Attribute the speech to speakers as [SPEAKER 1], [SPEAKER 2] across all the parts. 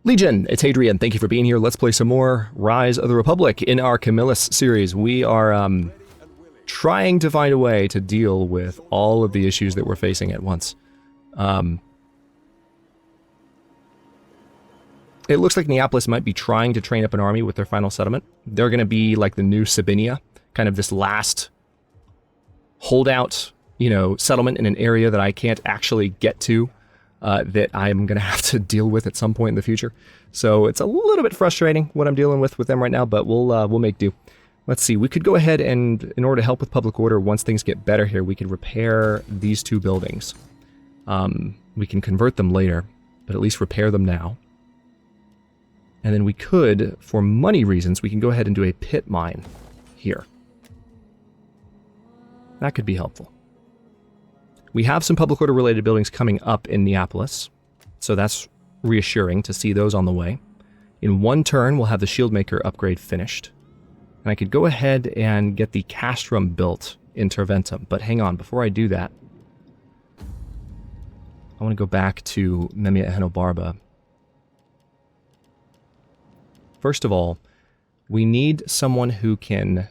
[SPEAKER 1] Legion, it's Hadrian. Thank you for being here. Let's play some more Rise of the Republic in our Camillus series. We are trying to find a way to deal with all of the issues that we're facing at once. It looks like Neapolis might be trying to train up an army with their final settlement. They're going to be like the new Sabinia, kind of this last holdout, settlement in an area that I can't actually get to. That I'm going to have to deal with at some point in the future. So it's a little bit frustrating what I'm dealing with them right now, but we'll make do. Let's see, we could go ahead and, in order to help with public order, once things get better here, we could repair these two buildings. We can convert them later, but at least repair them now. And then we could, for money reasons, we can go ahead and do a pit mine here. That could be helpful. We have some public order related buildings coming up in Neapolis, so that's reassuring to see those on the way. In one turn, we'll have the Shieldmaker upgrade finished. And I could go ahead and get the castrum built in Terventum, but hang on, before I do that, I want to go back to Memia Enobarba. First of all, we need someone who can...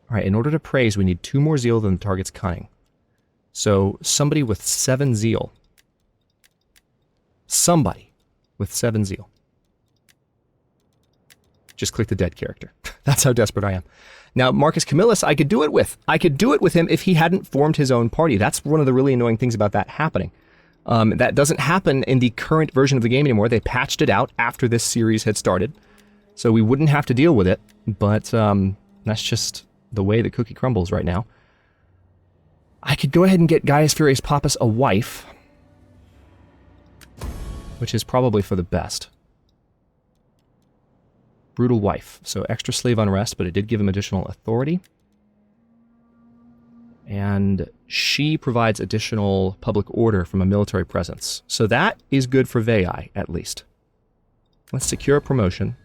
[SPEAKER 1] Alright, in order to praise, we need 2 more zeal than the target's cunning. So, somebody with 7 zeal. Somebody with 7 zeal. Just click the dead character. That's how desperate I am. Now, Marcus Camillus, I could do it with. I could do it with him if he hadn't formed his own party. That's one of the really annoying things about that happening. That doesn't happen in the current version of the game anymore. They patched it out after this series had started. So we wouldn't have to deal with it. But that's just the way the cookie crumbles right now. I could go ahead and get Gaius Furius Pappus a wife, which is probably for the best. Brutal wife. So extra slave unrest, but it did give him additional authority. And she provides additional public order from a military presence. So that is good for Veii, at least. Let's secure a promotion.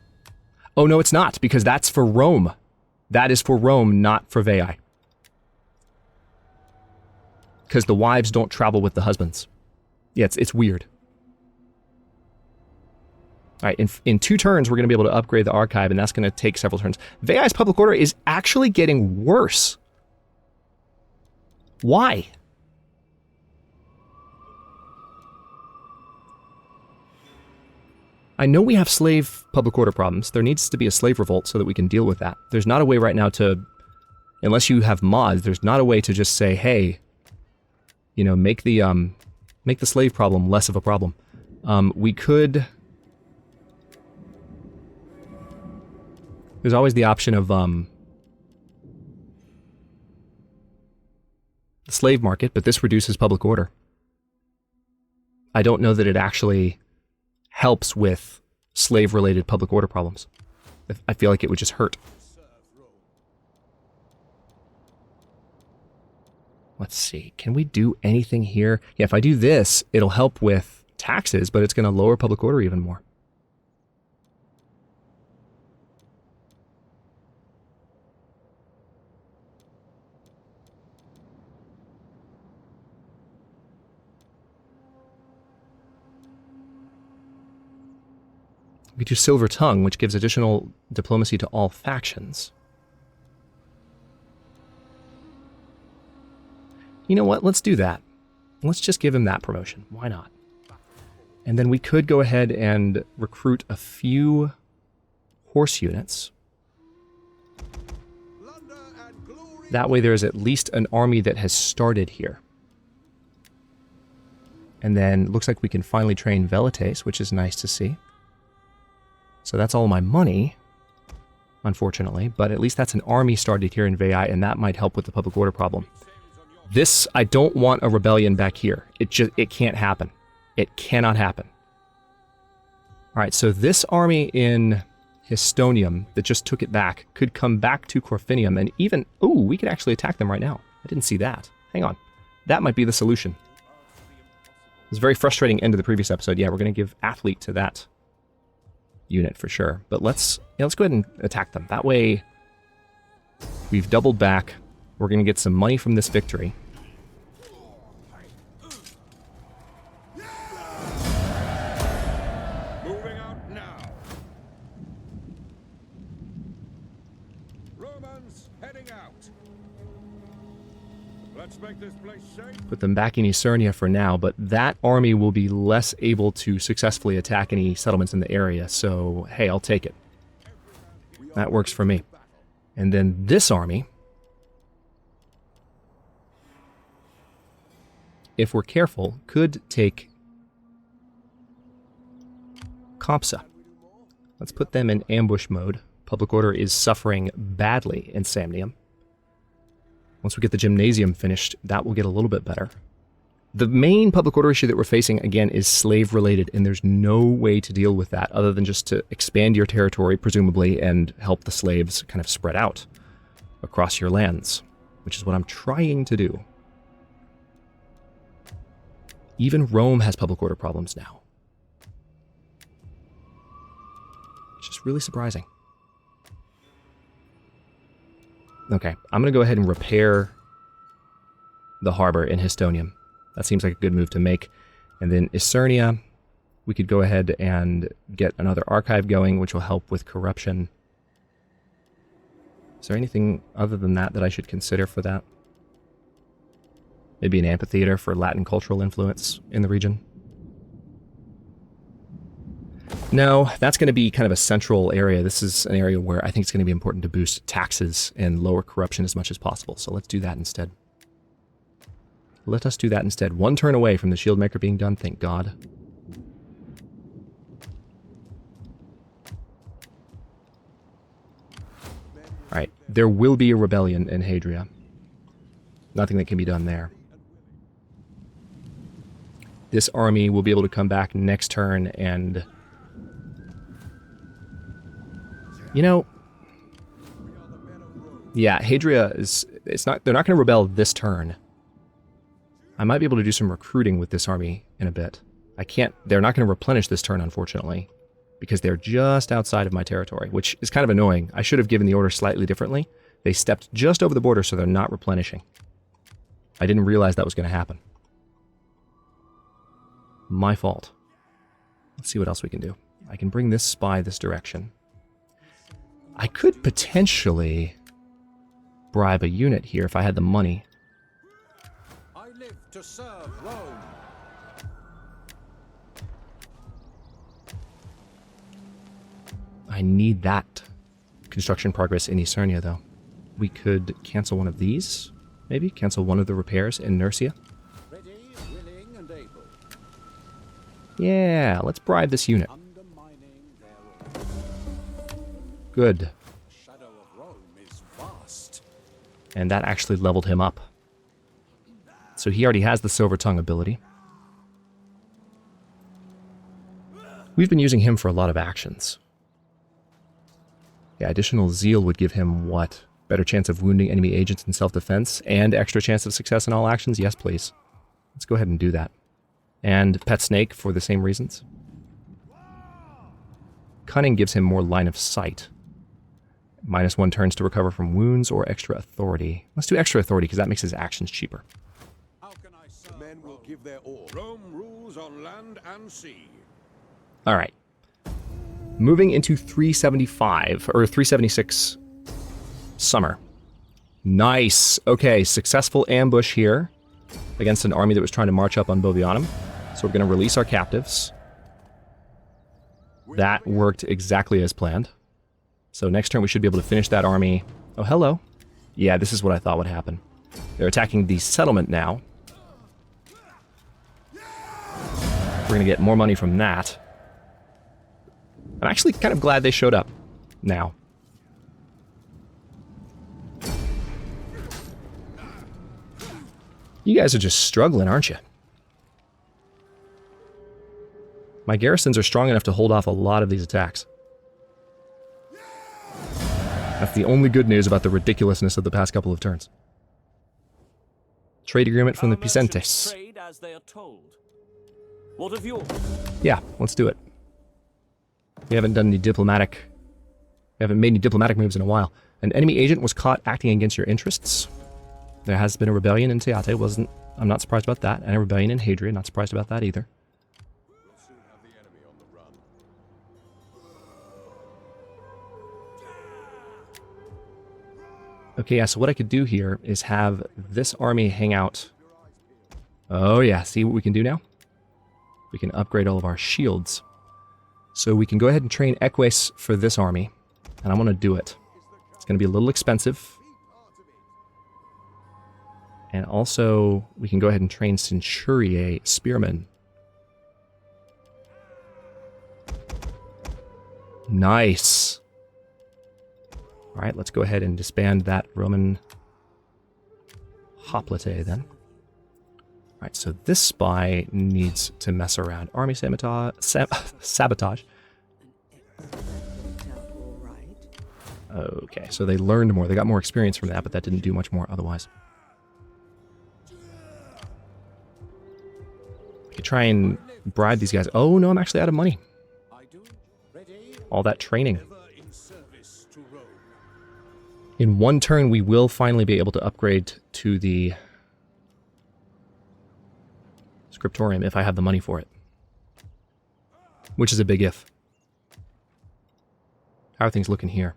[SPEAKER 1] Oh, no, it's not, because that's for Rome. That is for Rome, not for Veii. Because the wives don't travel with the husbands. Yeah, it's weird. Alright, in 2 turns, we're going to be able to upgrade the archive, and that's going to take several turns. Veii's public order is actually getting worse. Why? I know we have slave public order problems. There needs to be a slave revolt so that we can deal with that. There's not a way right now to, unless you have mods, there's not a way to just say, hey, make the slave problem less of a problem. We could... There's always the option of the slave market, but this reduces public order. I don't know that it actually helps with slave-related public order problems. I feel like it would just hurt. Let's see, can we do anything here? Yeah, if I do this, it'll help with taxes, but it's going to lower public order even more. We do Silver Tongue, which gives additional diplomacy to all factions. You know what? Let's do that. Let's just give him that promotion. Why not? And then we could go ahead and recruit a few horse units. That way there's at least an army that has started here. And then looks like we can finally train Velites, which is nice to see. So that's all my money, unfortunately, but at least that's an army started here in Veii, and that might help with the public order problem. This, I don't want a rebellion back here. It can't happen. It cannot happen. Alright, so this army in Histonium that just took it back could come back to Corfinium, and even, ooh, we could actually attack them right now. I didn't see that. Hang on. That might be the solution. It was a very frustrating end of the previous episode. Yeah, we're going to give Athlete to that unit for sure. But let's go ahead and attack them. That way, we've doubled back. We're going to get some money from this victory.
[SPEAKER 2] Let's make this place safe.
[SPEAKER 1] Put them back in Esurnia for now, but that army will be less able to successfully attack any settlements in the area, so hey, I'll take it. That works for me. And then this army, if we're careful, could take Compsa. Let's put them in ambush mode. Public order is suffering badly in Samnium. Once we get the gymnasium finished, that will get a little bit better. The main public order issue that we're facing, again, is slave-related, and there's no way to deal with that other than just to expand your territory, presumably, and help the slaves kind of spread out across your lands, which is what I'm trying to do. Even Rome has public order problems now. It's just really surprising. Okay, I'm going to go ahead and repair the harbor in Histonium. That seems like a good move to make. And then Isernia, we could go ahead and get another archive going, which will help with corruption. Is there anything other than that that I should consider for that? Maybe an amphitheater for Latin cultural influence in the region? No, that's going to be kind of a central area. This is an area where I think it's going to be important to boost taxes and lower corruption as much as possible. So let's do that instead. Let us do that instead. One turn away from the shield maker being done, thank God. Alright, there will be a rebellion in Hadria. Nothing that can be done there. This army will be able to come back next turn and... You know... Yeah, Hadria is... They're not going to rebel this turn. I might be able to do some recruiting with this army in a bit. They're not going to replenish this turn, unfortunately, because they're just outside of my territory, which is kind of annoying. I should have given the order slightly differently. They stepped just over the border, so they're not replenishing. I didn't realize that was going to happen. My fault. Let's see what else we can do. I can bring this spy this direction. I could potentially bribe a unit here if I had the money.
[SPEAKER 2] To serve Rome.
[SPEAKER 1] I need that construction progress in Esurnia, though. We could cancel one of these, maybe? Cancel one of the repairs in Nursia.
[SPEAKER 2] Ready, willing, and able.
[SPEAKER 1] Yeah, let's bribe this unit. Good.
[SPEAKER 2] The shadow of Rome is vast.
[SPEAKER 1] And that actually leveled him up. So he already has the Silver Tongue ability. We've been using him for a lot of actions. Yeah, additional zeal would give him what? Better chance of wounding enemy agents in self-defense and extra chance of success in all actions? Yes, please. Let's go ahead and do that. And Pet Snake for the same reasons. Cunning gives him more line of sight. -1 turns to recover from wounds or extra authority. Let's do extra authority because that makes his actions cheaper.
[SPEAKER 2] The men will give their all. Rome rules on land and sea.
[SPEAKER 1] All right. Moving into 375, or 376 summer. Nice. Okay, successful ambush here against an army that was trying to march up on Bovianum. So we're going to release our captives. That worked exactly as planned. So next turn we should be able to finish that army. Oh, hello. Yeah, this is what I thought would happen. They're attacking the settlement now. We're going to get more money from that. I'm actually kind of glad they showed up now. You guys are just struggling, aren't you? My garrisons are strong enough to hold off a lot of these attacks. That's the only good news about the ridiculousness of the past couple of turns. Trade agreement from the Picentes.
[SPEAKER 3] Trade as they are told. What of yours?
[SPEAKER 1] Yeah, let's do it. We haven't done any diplomatic... We haven't made any diplomatic moves in a while. An enemy agent was caught acting against your interests. There has been a rebellion in Teate. I'm not surprised about that. And a rebellion in Hadrian. Not surprised about that either.
[SPEAKER 2] We'll soon have the enemy on the run.
[SPEAKER 1] Okay, yeah, so what I could do here is have this army hang out. Oh yeah, see what we can do now? We can upgrade all of our shields. So we can go ahead and train Eques for this army, and I want to do it. It's going to be a little expensive. And also, we can go ahead and train Centuriae Spearmen. Nice. All right, let's go ahead and disband that Roman hoplite then. All right, so this spy needs to mess around. Army sabotage. Okay, so they learned more. They got more experience from that, but that didn't do much more otherwise. I could try and bribe these guys. Oh, no, I'm actually out of money. All that training. In one turn, we will finally be able to upgrade to the scriptorium if I have the money for it. Which is a big if. How are things looking here?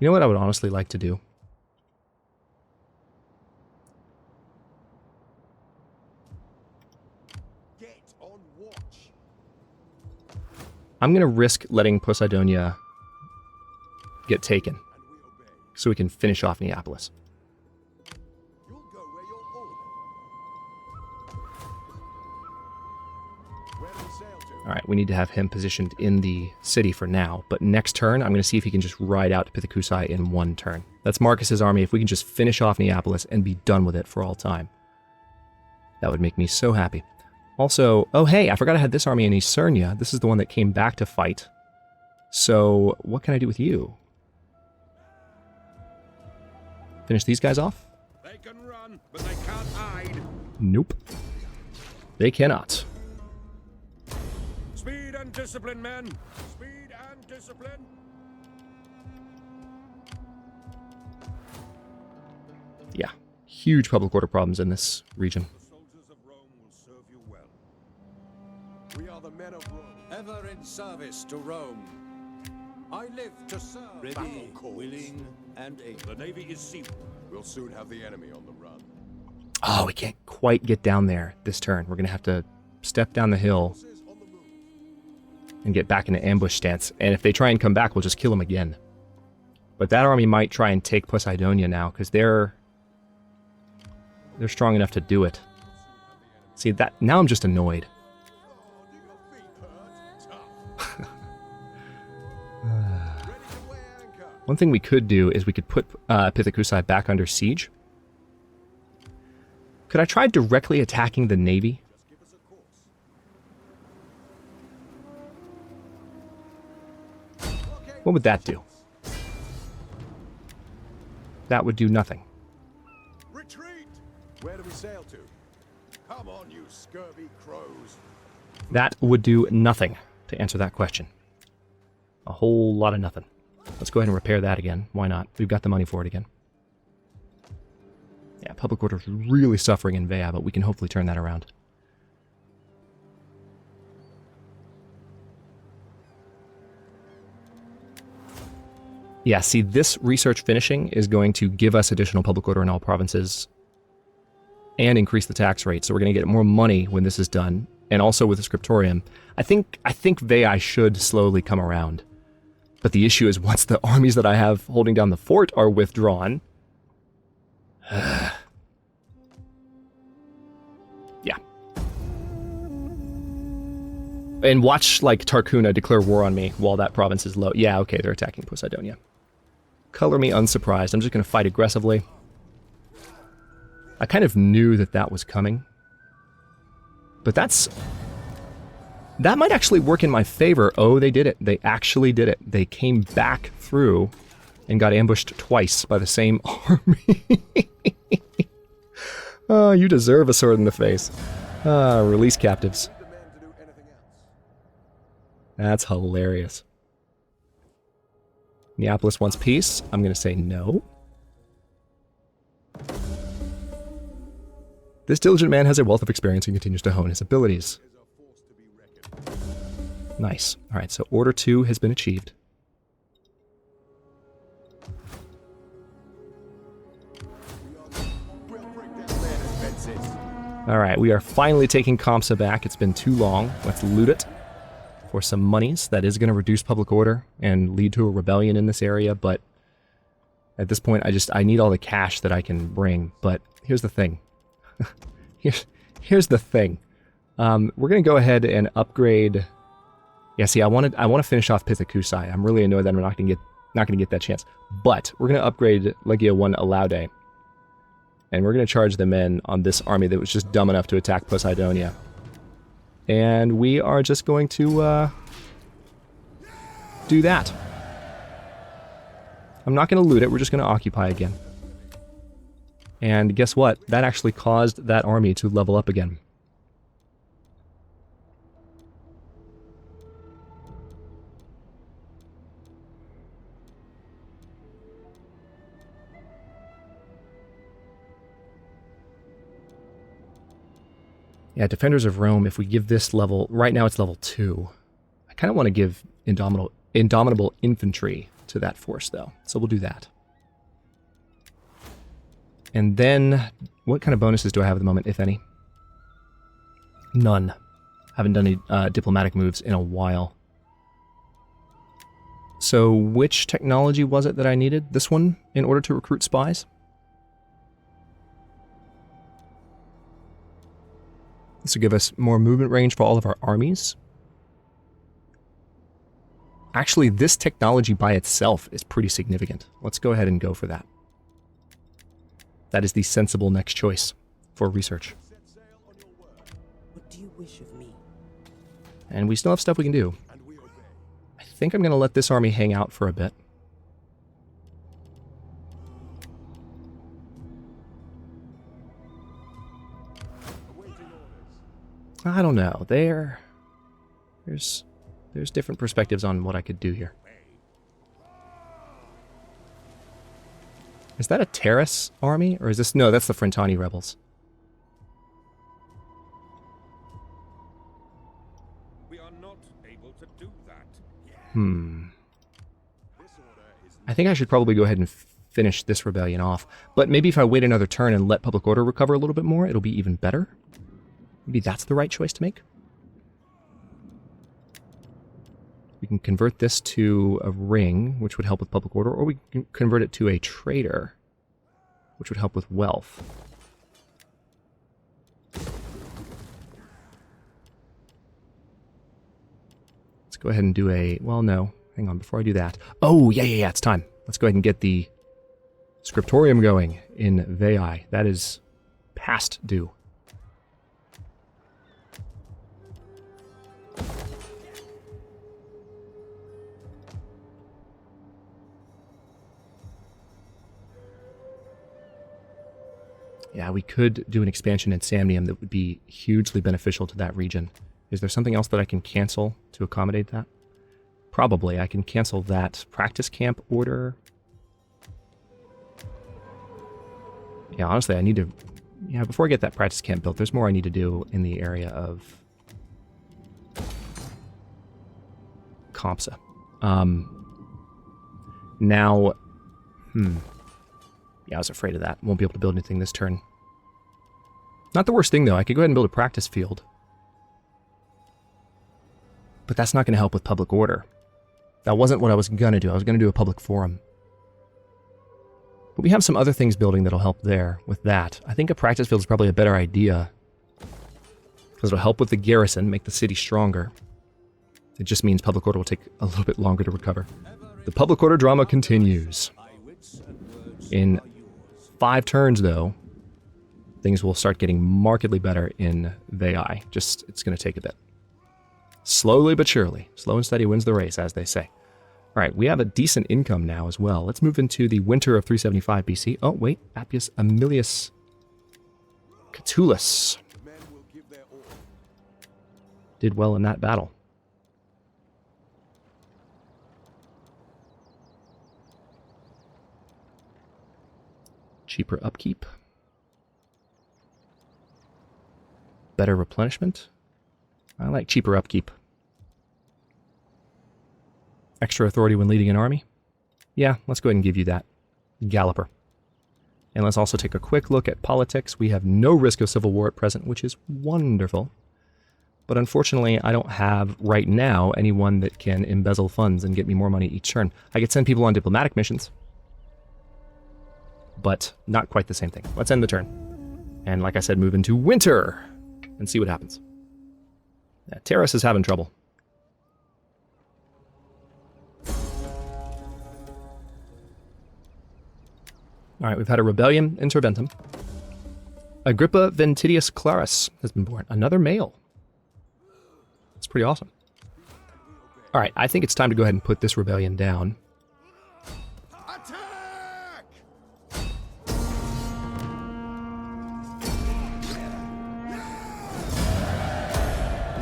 [SPEAKER 1] You know what I would honestly like to do? I'm going to risk letting Poseidonia get taken so we can finish off Neapolis. Alright, we need to have him positioned in the city for now, but next turn I'm going to see if he can just ride out to Pithecusae in one turn. That's Marcus's army. If we can just finish off Neapolis and be done with it for all time, that would make me so happy. Also, oh hey, I forgot I had this army in Isernia. This is the one that came back to fight. So, what can I do with you? Finish these guys off?
[SPEAKER 2] They can run, but they can't hide.
[SPEAKER 1] Nope. They cannot.
[SPEAKER 2] Speed and discipline, men. Speed and discipline.
[SPEAKER 1] Yeah, huge public order problems in this region.
[SPEAKER 2] We are the men of Rome.
[SPEAKER 4] Ever in service to Rome. I live to serve.
[SPEAKER 2] Ready,
[SPEAKER 4] willing, and able.
[SPEAKER 2] The navy is sealed. We'll soon have the enemy on the run.
[SPEAKER 1] Oh, we can't quite get down there this turn. We're going to have to step down the hill and get back into ambush stance. And if they try and come back, we'll just kill them again. But that army might try and take Poseidonia now, because they're strong enough to do it. See, that now I'm just annoyed. One thing we could do is we could put Pithecusae back under siege. Could I try directly attacking the navy? What would that do? That would do nothing.
[SPEAKER 2] Retreat! Where do we sail to? Come on, you scurvy crows.
[SPEAKER 1] That would do nothing to answer that question. A whole lot of nothing. Let's go ahead and repair that again. Why not? We've got the money for it again. Yeah, public order is really suffering in Veii, but we can hopefully turn that around. Yeah, see, this research finishing is going to give us additional public order in all provinces and increase the tax rate. So we're going to get more money when this is done, and also with the scriptorium. I think Veii should slowly come around. But the issue is once the armies that I have holding down the fort are withdrawn... yeah. And watch, like, Tarcuna declare war on me while that province is low. Yeah, okay, they're attacking Poseidonia. Color me unsurprised. I'm just going to fight aggressively. I kind of knew that that was coming. But that might actually work in my favor. Oh, they did it. They actually did it. They came back through and got ambushed twice by the same army. Oh, you deserve a sword in the face. Release captives. That's hilarious. Neapolis wants peace. I'm going to say no. This diligent man has a wealth of experience and continues to hone his abilities. Nice. Alright, so Order 2 has been achieved.
[SPEAKER 2] assist.
[SPEAKER 1] All right, we are finally taking Comsa back. It's been too long. Let's loot it for some monies. That is going to reduce public order and lead to a rebellion in this area, but at this point, I need all the cash that I can bring. But here's the thing. here's the thing. We're going to go ahead and upgrade. Yeah, see, I want to finish off Pithecusae. I'm really annoyed that I'm not going to get that chance. But we're going to upgrade Legia 1 Alaude. And we're going to charge them in on this army that was just dumb enough to attack Poseidonia. And we are just going to do that. I'm not going to loot it, we're just going to occupy again. And guess what? That actually caused that army to level up again. Yeah, Defenders of Rome, if we give this level, right now it's level 2. I kind of want to give Indomitable Infantry to that force, though. So we'll do that. And then, what kind of bonuses do I have at the moment, if any? None. Haven't done any diplomatic moves in a while. So which technology was it that I needed? This one, in order to recruit spies? This will give us more movement range for all of our armies. Actually, this technology by itself is pretty significant. Let's go ahead and go for that. That is the sensible next choice for research.
[SPEAKER 5] What do you wish of me?
[SPEAKER 1] And we still have stuff we can do. I think I'm going to let this army hang out for a bit. I don't know. There's different perspectives on what I could do here. Is that a Terrace army? Or is this... No, that's the Frentani rebels.
[SPEAKER 4] We are not able to do that.
[SPEAKER 1] I think I should probably go ahead and finish this rebellion off. But maybe if I wait another turn and let public order recover a little bit more, it'll be even better. Maybe that's the right choice to make. We can convert this to a ring, which would help with public order, or we can convert it to a trader, which would help with wealth. Let's go ahead and do a... Well, no. Hang on, before I do that. Oh, yeah, it's time. Let's go ahead and get the scriptorium going in Veii. That is past due. Yeah, we could do an expansion in Samnium that would be hugely beneficial to that region. Is there something else that I can cancel to accommodate that? Probably. I can cancel that practice camp order. Yeah, honestly, I need to... Yeah, before I get that practice camp built, there's more I need to do in the area of... Comsa. Now... Yeah, I was afraid of that. Won't be able to build anything this turn. Not the worst thing, though. I could go ahead and build a practice field. But that's not going to help with public order. That wasn't what I was going to do. I was going to do a public forum. But we have some other things building that'll help there with that. I think a practice field is probably a better idea. Because it'll help with the garrison, make the city stronger. It just means public order will take a little bit longer to recover. The public order drama continues. In 5 turns, though, things will start getting markedly better in Veii. Just, it's going to take a bit. Slowly but surely. Slow and steady wins the race, as they say. All right, we have a decent income now as well. Let's move into the winter of 375 BC. Oh, wait. Appius Aemilius Catullus did well in that battle. Cheaper upkeep. Better replenishment. I like cheaper upkeep. Extra authority when leading an army. Yeah, let's go ahead and give you that. Galloper. And let's also take a quick look at politics. We have no risk of civil war at present, which is wonderful. But unfortunately, I don't have, right now, anyone that can embezzle funds and get me more money each turn. I could send people on diplomatic missions, but not quite the same thing. Let's end the turn. And like I said, move into winter and see what happens. Yeah, Terrace is having trouble. All right, we've had a rebellion in Terventum. Agrippa Ventidius Clarus has been born. Another male. That's pretty awesome. All right, I think it's time to go ahead and put this rebellion down.
[SPEAKER 2] Attack! Did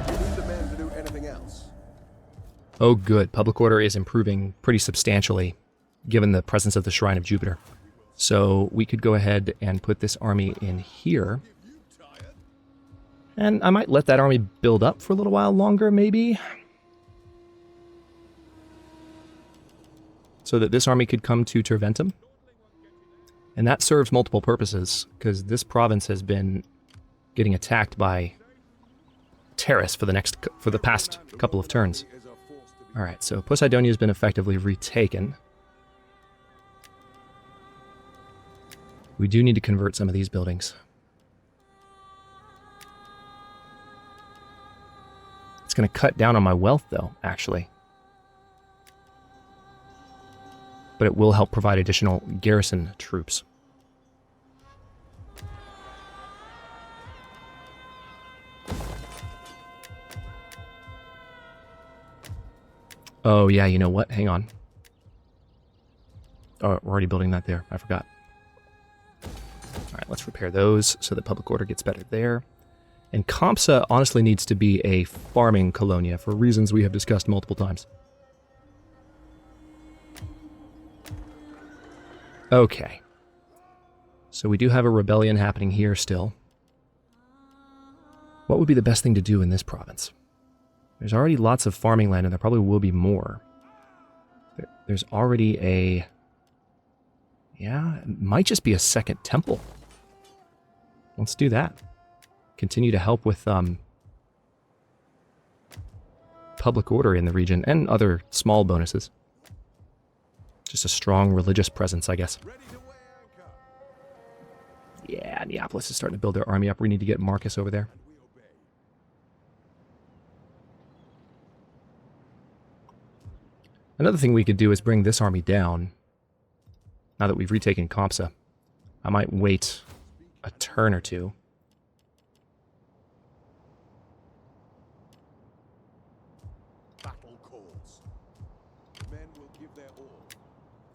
[SPEAKER 2] you need the men to do anything else?
[SPEAKER 1] Oh, good. Public order is improving pretty substantially, given the presence of the Shrine of Jupiter. So we could go ahead and put this army in here. And I might let that army build up for a little while longer, maybe. So that this army could come to Terventum. And that serves multiple purposes, because this province has been getting attacked by Terrace for the past couple of turns. Alright, so Poseidonia has been effectively retaken. We do need to convert some of these buildings. It's going to cut down on my wealth, though, actually. But it will help provide additional garrison troops. Oh, yeah, you know what? Hang on. Oh, we're already building that there. I forgot. All right, let's repair those so that public order gets better there. And Compsa honestly needs to be a farming colonia for reasons we have discussed multiple times. Okay. So we do have a rebellion happening here still. What would be the best thing to do in this province? There's already lots of farming land, and there probably will be more. There's already a... Yeah, it might just be a second temple. Let's do that. Continue to help with public order in the region and other small bonuses. Just a strong religious presence, I guess. Yeah, Neapolis is starting to build their army up. We need to get Marcus over there. Another thing we could do is bring this army down. Now that we've retaken Compsa, I might wait a turn or two.
[SPEAKER 2] Battle calls. Men will give their all.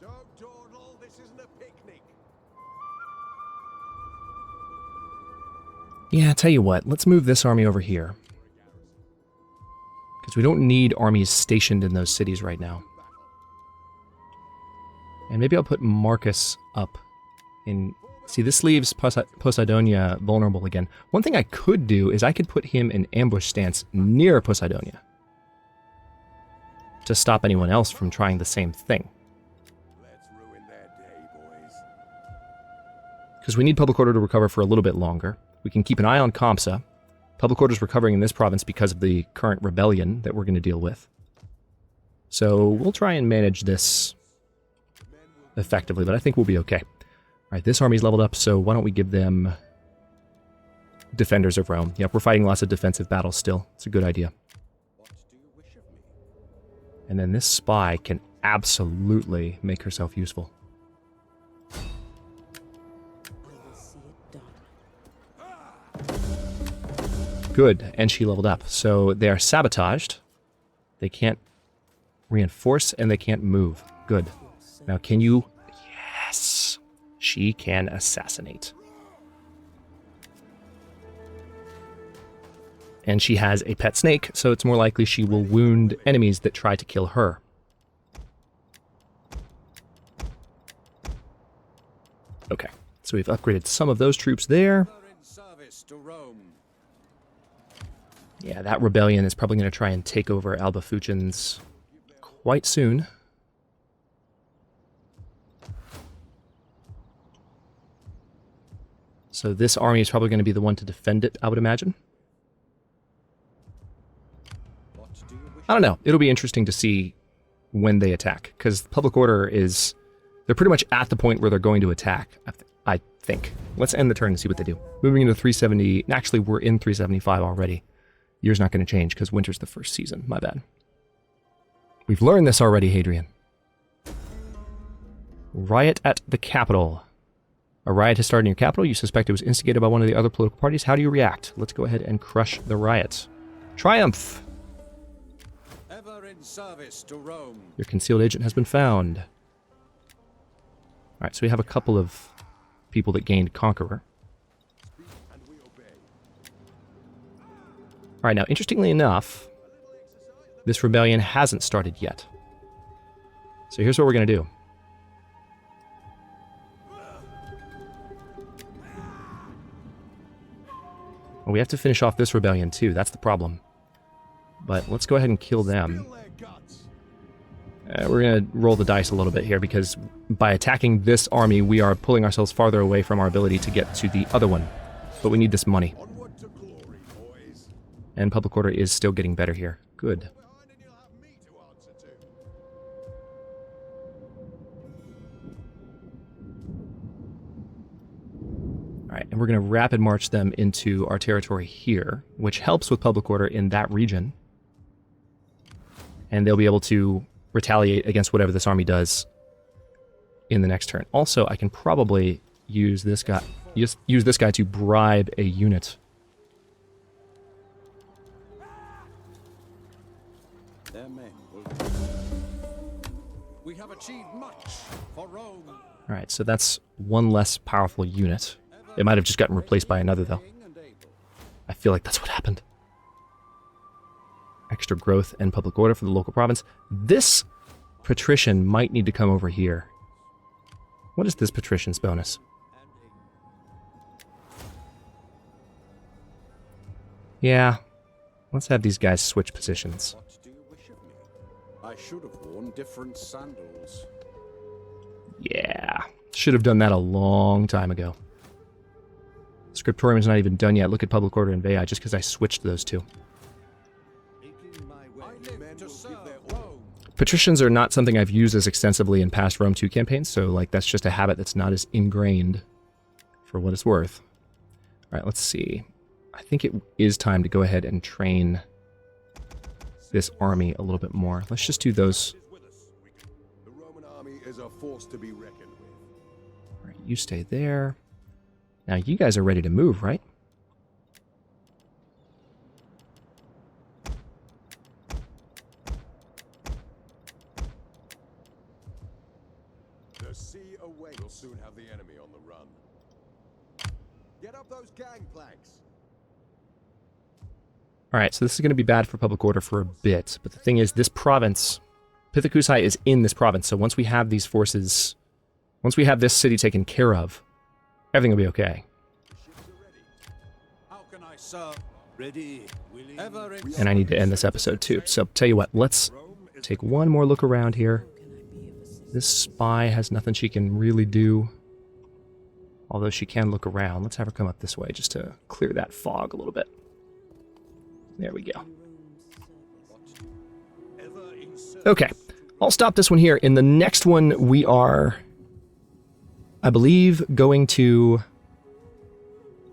[SPEAKER 2] Don't dawdle, this isn't a picnic.
[SPEAKER 1] Yeah, tell you what, let's move this army over here. Because we don't need armies stationed in those cities right now. And maybe I'll put Marcus up in... See, this leaves Poseidonia vulnerable again. One thing I could do is I could put him in ambush stance near Poseidonia to stop anyone else from trying the same thing.
[SPEAKER 2] Let's ruin their day, boys.
[SPEAKER 1] Because we need public order to recover for a little bit longer. We can keep an eye on Compsa. Public order is recovering in this province because of the current rebellion that we're going to deal with. So we'll try and manage this effectively, but I think we'll be okay. All right, this army's leveled up, so why don't we give them Defenders of Rome. Yep, we're fighting lots of defensive battles still. It's a good idea.
[SPEAKER 2] What do you wish of me?
[SPEAKER 1] And then this spy can absolutely make herself useful.
[SPEAKER 5] We will see it done.
[SPEAKER 1] Good, and she leveled up. So they are sabotaged. They can't reinforce, and they can't move. Good. Now, can you... Yes! She can assassinate. And she has a pet snake, so it's more likely she will wound enemies that try to kill her. Okay, so we've upgraded some of those troops there.
[SPEAKER 4] In service to Rome.
[SPEAKER 1] Yeah, that rebellion is probably going to try and take over Alba Fucins quite soon. So this army is probably going to be the one to defend it, I would imagine.
[SPEAKER 4] What do you wish?
[SPEAKER 1] I don't know. It'll be interesting to see when they attack, because public order is... They're pretty much at the point where they're going to attack, I think. Let's end the turn and see what they do. Moving into 370... Actually, we're in 375 already. Year's not going to change, because winter's the first season. My bad. We've learned this already, Hadrian. Riot at the capital. A riot has started in your capital. You suspect it was instigated by one of the other political parties. How do you react? Let's go ahead and crush the riot. Triumph!
[SPEAKER 4] Ever in service to Rome.
[SPEAKER 1] Your concealed agent has been found. Alright, so we have a couple of people that gained Conqueror.
[SPEAKER 2] And we obey.
[SPEAKER 1] Alright, now, interestingly enough, this rebellion hasn't started yet. So here's what we're going to do. Well, we have to finish off this rebellion too, that's the problem. But let's go ahead and kill them.
[SPEAKER 2] Feel their guts.
[SPEAKER 1] We're going to roll the dice a little bit here, because by attacking this army, we are pulling ourselves farther away from our ability to get to the other one. But we need this money.
[SPEAKER 2] Onward to glory, boys.
[SPEAKER 1] And public order is still getting better here. Good.
[SPEAKER 2] Behind and you'll have me to answer to.
[SPEAKER 1] Alright, and we're going to rapid march them into our territory here, which helps with public order in that region. And they'll be able to retaliate against whatever this army does in the next turn. Also, I can probably use this guy to bribe a unit.
[SPEAKER 4] Their men will. We have achieved much for Rome.
[SPEAKER 1] Alright, so that's one less powerful unit. It might have just gotten replaced by another, though. I feel like that's what happened. Extra growth and public order for the local province. This patrician might need to come over here. What is this patrician's bonus? Yeah, let's have these guys switch positions.
[SPEAKER 4] What do you wish of me? I should have worn different sandals.
[SPEAKER 1] Yeah, should have done that a long time ago. Scriptorium's not even done yet. Look at public order and Veii, just because I switched those two.
[SPEAKER 4] I live to serve Rome.
[SPEAKER 1] Patricians are not something I've used as extensively in past Rome 2 campaigns, so like that's just a habit that's not as ingrained for what it's worth. All right, let's see. I think it is time to go ahead and train this army a little bit more. Let's just do those.
[SPEAKER 2] The Roman army is a force to be reckoned with.
[SPEAKER 1] All right, you stay there. Now you guys are ready to move, right?
[SPEAKER 2] The sea awaits. We'll soon have the enemy on the run. Get up those gangplanks.
[SPEAKER 1] Alright, so this is going to be bad for public order for a bit, but the thing is, this province, Pithecusae is in this province, so once we have these forces, once we have this city taken care of, everything will be okay.
[SPEAKER 4] How can I serve? Ready, willing. Ever in
[SPEAKER 1] And I need to end this episode too, so tell you what, let's take one more look around here. This spy has nothing she can really do, although she can look around. Let's have her come up this way just to clear that fog a little bit. There we go. Okay, I'll stop this one here. In the next one, we are, I believe, going to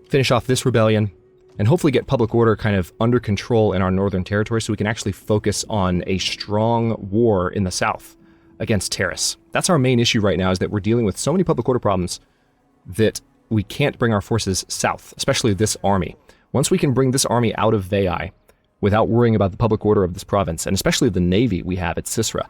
[SPEAKER 1] finish off this rebellion and hopefully get public order kind of under control in our northern territory so we can actually focus on a strong war in the south against Terrace. That's our main issue right now, is that we're dealing with so many public order problems that we can't bring our forces south, especially this army. Once we can bring this army out of Veii without worrying about the public order of this province, and especially the navy we have at Sisra,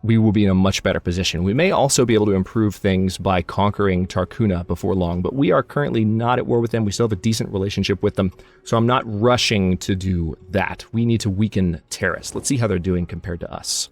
[SPEAKER 1] we will be in a much better position. We may also be able to improve things by conquering Tarcuna before long, but we are currently not at war with them. We still have a decent relationship with them, so I'm not rushing to do that. We need to weaken Terrace. Let's see how they're doing compared to us.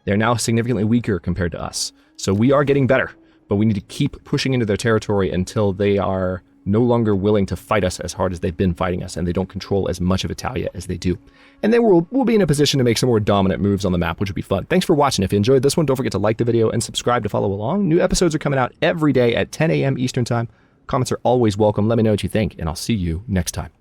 [SPEAKER 1] They're now significantly weaker compared to us, so we are getting better, but we need to keep pushing into their territory until they are no longer willing to fight us as hard as they've been fighting us, and they don't control as much of Italia as they do. And then we'll be in a position to make some more dominant moves on the map, which would be fun. Thanks for watching. If you enjoyed this one, don't forget to like the video and subscribe to follow along. New episodes are coming out every day at 10 a.m. Eastern Time. Comments are always welcome. Let me know what you think, and I'll see you next time.